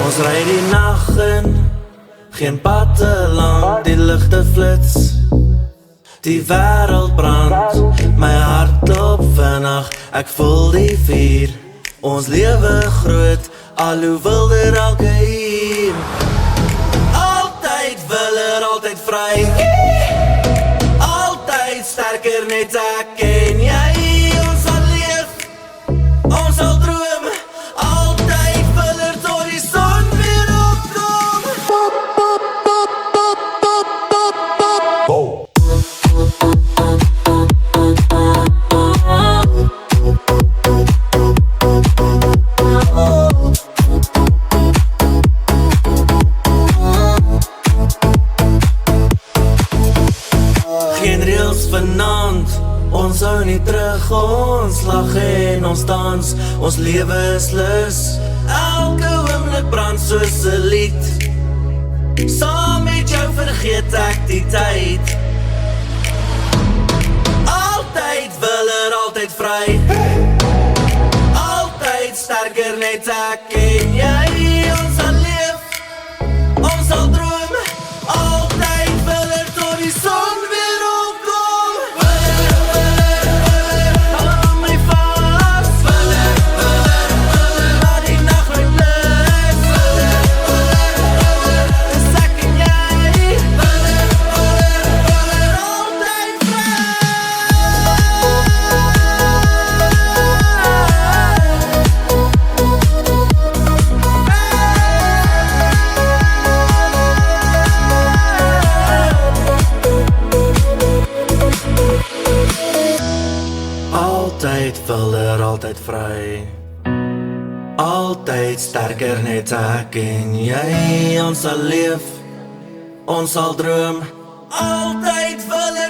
Ons ry die nag in, geen pad te lang, die ligte flits, die wêreld brand, my hart klop vinnig, ek voel die vuur, ons lewe groot, al hoe wilder elke uur. Altyd willer, altyd vry, altyd sterker net ek en jy. Ons sal leef, ons sal droom, altyd willer tot die son weer opkom. Geen reels vanaand, ons hou nie terug, ons lag en ons dans, ons lewe is lus, elke oomblik brand soos 'n lied. Saam met jou vergeet ek die tyd. Altyd willer, altyd vry, altyd sterker net ek en jy. Ons sal leef, ons sal droom, altyd willer tot die son weer opkom. Willer, willer, willer, hou my vas. Willer, willer, willer, laat die nag my blus. Willer, willer, willer, dis ek en jy. Willer, willer, willer, altyd vry. Altyd willer, altyd vry, altyd sterker net ek en jy. Ons sal leef, ons sal droom, altyd willer.